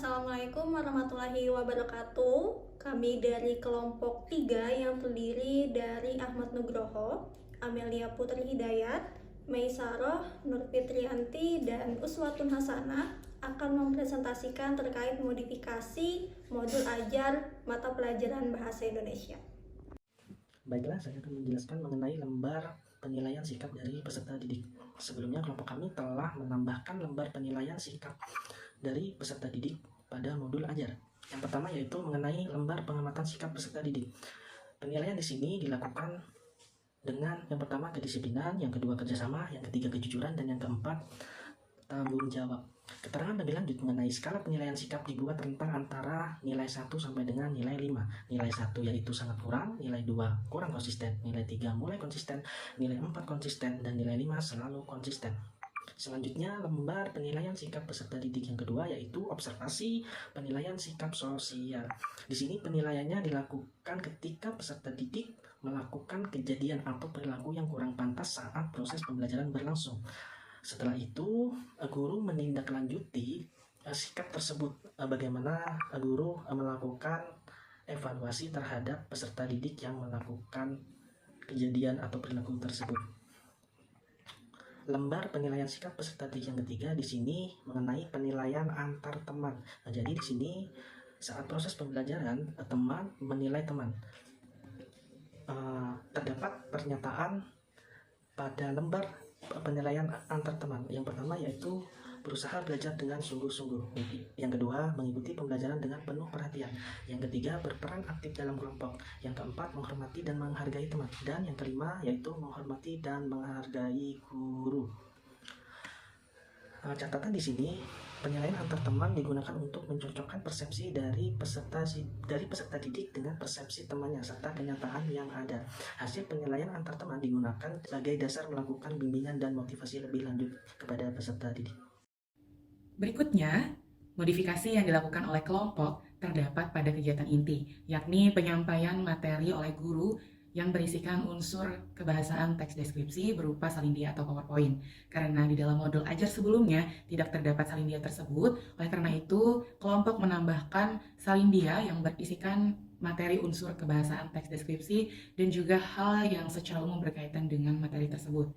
Assalamualaikum warahmatullahi wabarakatuh. Kami dari kelompok 3 yang terdiri dari Ahmad Nugroho, Amelia Putri Hidayat, Meisaroh, Nur Fitrianti, dan Uswatun Hasanah akan mempresentasikan terkait modifikasi modul ajar mata pelajaran Bahasa Indonesia. Baiklah, saya akan menjelaskan mengenai lembar penilaian sikap dari peserta didik. Sebelumnya, kelompok kami telah menambahkan lembar penilaian sikap dari peserta didik pada modul ajar. Yang pertama yaitu mengenai lembar pengamatan sikap peserta didik. Penilaian di sini dilakukan dengan yang pertama kedisiplinan, yang kedua kerjasama, yang ketiga kejujuran, dan yang keempat tanggung jawab. Keterangan lebih lanjut mengenai skala penilaian sikap dibuat rentang antara nilai 1 sampai dengan nilai 5. Nilai 1 yaitu sangat kurang, nilai 2 kurang konsisten, nilai 3 mulai konsisten, nilai 4 konsisten, dan nilai 5 selalu konsisten. Selanjutnya, lembar penilaian sikap peserta didik yang kedua yaitu observasi penilaian sikap sosial. Di sini penilaiannya dilakukan ketika peserta didik melakukan kejadian atau perilaku yang kurang pantas saat proses pembelajaran berlangsung. Setelah itu, guru menindaklanjuti sikap tersebut. Bagaimana guru melakukan evaluasi terhadap peserta didik yang melakukan kejadian atau perilaku tersebut. Lembar penilaian sikap peserta didik yang ketiga di sini mengenai penilaian antar teman. Jadi di sini saat proses pembelajaran teman menilai teman. Terdapat pernyataan pada lembar penilaian antar teman. Yang pertama yaitu berusaha belajar dengan sungguh-sungguh. Yang kedua, mengikuti pembelajaran dengan penuh perhatian. Yang ketiga, berperan aktif dalam kelompok. Yang keempat, menghormati dan menghargai teman. Dan yang kelima yaitu menghormati dan menghargai guru. Catatan di sini, penilaian antar teman digunakan untuk mencocokkan persepsi dari peserta didik dengan persepsi temannya serta kenyataan yang ada. Hasil penilaian antar teman digunakan sebagai dasar melakukan bimbingan dan motivasi lebih lanjut kepada peserta didik. Berikutnya, modifikasi yang dilakukan oleh kelompok terdapat pada kegiatan inti, yakni penyampaian materi oleh guru yang berisikan unsur kebahasaan teks deskripsi berupa salindia atau PowerPoint. Karena di dalam modul ajar sebelumnya tidak terdapat salindia tersebut, oleh karena itu kelompok menambahkan salindia yang berisikan materi unsur kebahasaan teks deskripsi dan juga hal yang secara umum berkaitan dengan materi tersebut.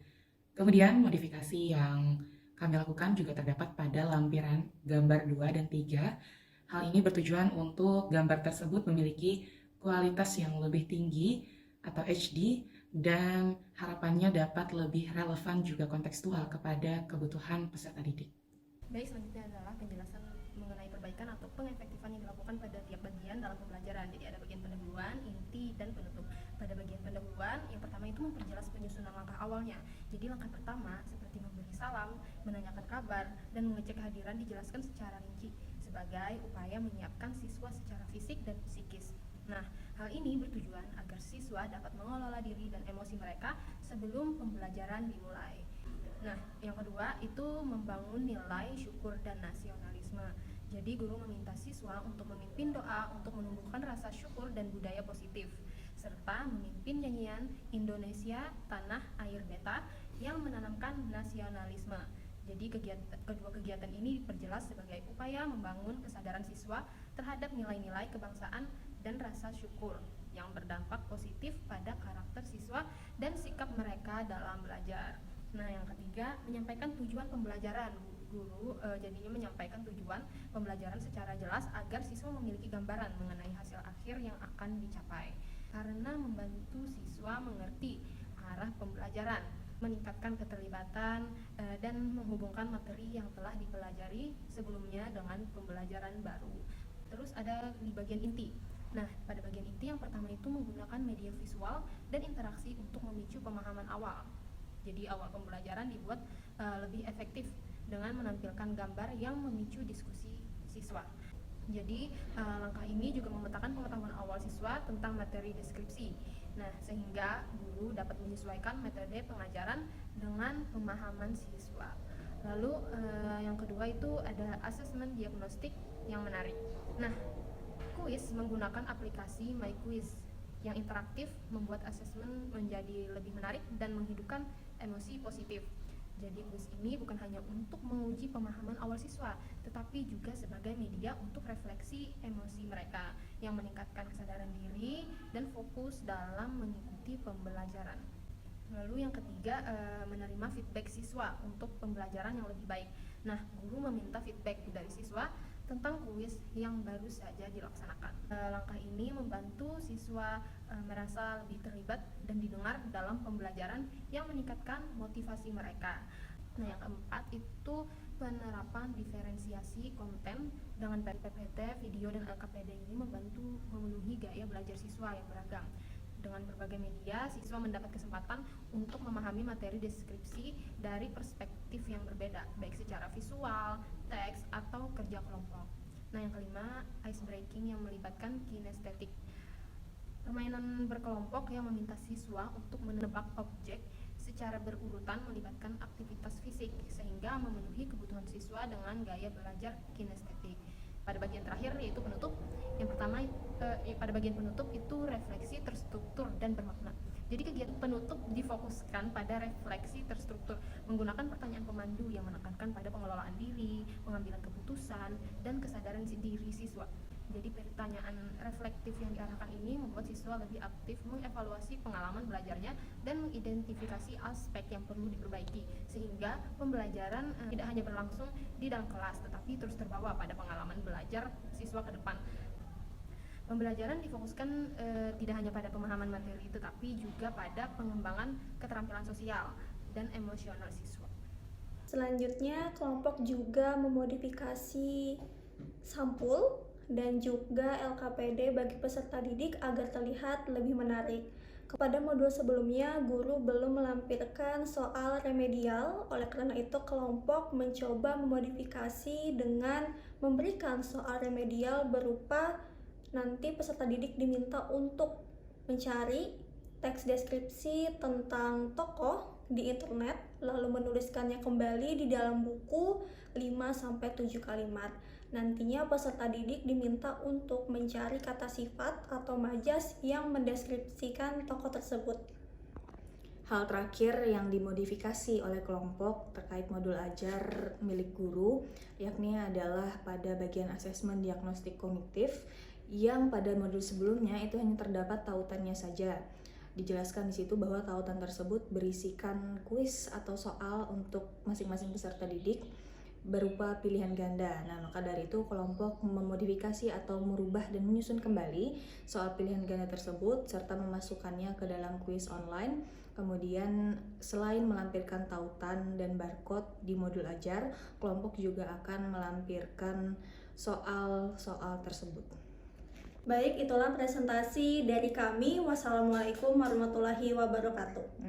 Kemudian modifikasi yang kami lakukan juga terdapat pada lampiran gambar 2 dan 3. Hal ini bertujuan untuk gambar tersebut memiliki kualitas yang lebih tinggi atau HD dan harapannya dapat lebih relevan juga kontekstual kepada kebutuhan peserta didik. Baik, selanjutnya adalah penjelasan mengenai perbaikan atau pengefektifan yang dilakukan pada tiap bagian dalam pembelajaran. Jadi ada bagian pendahuluan, inti, dan penutup. Pada bagian pendahuluan, yang pertama itu memperjelas penyusunan langkah awalnya. Jadi langkah pertama seperti memberi salam, menanyakan kabar, dan mengecek kehadiran dijelaskan secara rinci sebagai upaya menyiapkan siswa secara fisik dan psikis. Nah, hal ini bertujuan agar siswa dapat mengelola diri dan emosi mereka sebelum pembelajaran dimulai. Nah, yang kedua itu membangun nilai syukur dan nasionalisme. Jadi guru meminta siswa untuk memimpin doa untuk menumbuhkan rasa syukur dan budaya positif, serta memimpin nyanyian Indonesia Tanah Air Beta yang menanamkan nasionalisme. Jadi kedua kegiatan ini diperjelas sebagai upaya membangun kesadaran siswa terhadap nilai-nilai kebangsaan dan rasa syukur yang berdampak positif pada karakter siswa dan sikap mereka dalam belajar. Nah, yang ketiga, menyampaikan tujuan pembelajaran. Guru jadinya menyampaikan tujuan pembelajaran secara jelas agar siswa memiliki gambaran mengenai hasil akhir yang akan dicapai. Karena membantu siswa mengerti arah pembelajaran, meningkatkan keterlibatan dan menghubungkan materi yang telah dipelajari sebelumnya dengan pembelajaran baru. Terus ada di bagian inti. Nah, pada bagian inti yang pertama itu menggunakan media visual dan interaksi untuk memicu pemahaman awal. Jadi awal pembelajaran dibuat lebih efektif dengan menampilkan gambar yang memicu diskusi siswa. Jadi langkah ini juga memetakan pengetahuan awal siswa tentang materi deskripsi. Nah, sehingga guru dapat menyesuaikan metode pengajaran dengan pemahaman siswa. Lalu yang kedua itu ada asesmen diagnostik yang menarik. Nah, kuis menggunakan aplikasi MyQuiz yang interaktif membuat asesmen menjadi lebih menarik dan menghidupkan emosi positif. Jadi kuis ini bukan hanya untuk menguji pemahaman awal siswa, tetapi juga sebagai media untuk refleksi emosi mereka yang meningkatkan kesadaran diri dan fokus dalam mengikuti pembelajaran. Lalu yang ketiga, menerima feedback siswa untuk pembelajaran yang lebih baik. Nah, guru meminta feedback dari siswa tentang kuis yang baru saja dilaksanakan. Langkah ini membantu siswa merasa lebih terlibat dan didengar dalam pembelajaran yang meningkatkan motivasi mereka. Nah, yang keempat itu penerapan diferensiasi konten dengan PPT, video, dan LKPD ini membantu memenuhi gaya belajar siswa yang beragam. Dengan berbagai media, siswa mendapat kesempatan untuk memahami materi deskripsi dari perspektif yang berbeda, baik secara visual, teks, atau kerja kelompok. Nah, yang kelima, ice breaking yang melibatkan kinestetik. Permainan berkelompok yang meminta siswa untuk menebak objek secara berurutan melibatkan aktivitas fisik, sehingga memenuhi kebutuhan siswa dengan gaya belajar kinestetik. Pada bagian terakhir, yaitu penutup, yang pertama pada bagian penutup itu refleksi terstruktur dan bermakna. Jadi kegiatan penutup difokuskan pada refleksi terstruktur menggunakan pertanyaan pemandu yang menekankan pada pengelolaan diri, pengambilan keputusan, dan kesadaran diri siswa. Jadi pertanyaan reflektif yang diarahkan ini membuat siswa lebih aktif mengevaluasi pengalaman belajarnya dan mengidentifikasi aspek yang perlu diperbaiki, sehingga pembelajaran tidak hanya berlangsung di dalam kelas tetapi terus terbawa pada pengalaman belajar siswa ke depan. Pembelajaran difokuskan tidak hanya pada pemahaman materi tetapi juga pada pengembangan keterampilan sosial dan emosional siswa. Selanjutnya, kelompok juga memodifikasi sampul dan juga LKPD bagi peserta didik agar terlihat lebih menarik. Pada modul sebelumnya, guru belum melampirkan soal remedial, oleh karena itu kelompok mencoba memodifikasi dengan memberikan soal remedial berupa nanti peserta didik diminta untuk mencari teks deskripsi tentang tokoh di internet, lalu menuliskannya kembali di dalam buku 5-7 kalimat. Nantinya peserta didik diminta untuk mencari kata sifat atau majas yang mendeskripsikan tokoh tersebut. Hal terakhir yang dimodifikasi oleh kelompok terkait modul ajar milik guru, yakni adalah pada bagian asesmen diagnostik kognitif yang pada modul sebelumnya itu hanya terdapat tautannya saja. Dijelaskan di situ bahwa tautan tersebut berisikan kuis atau soal untuk masing-masing peserta didik berupa pilihan ganda. Nah, maka dari itu kelompok memodifikasi atau merubah dan menyusun kembali soal pilihan ganda tersebut serta memasukkannya ke dalam kuis online. Kemudian selain melampirkan tautan dan barcode di modul ajar, kelompok juga akan melampirkan soal-soal tersebut. Baik, itulah presentasi dari kami. Wassalamualaikum warahmatullahi wabarakatuh.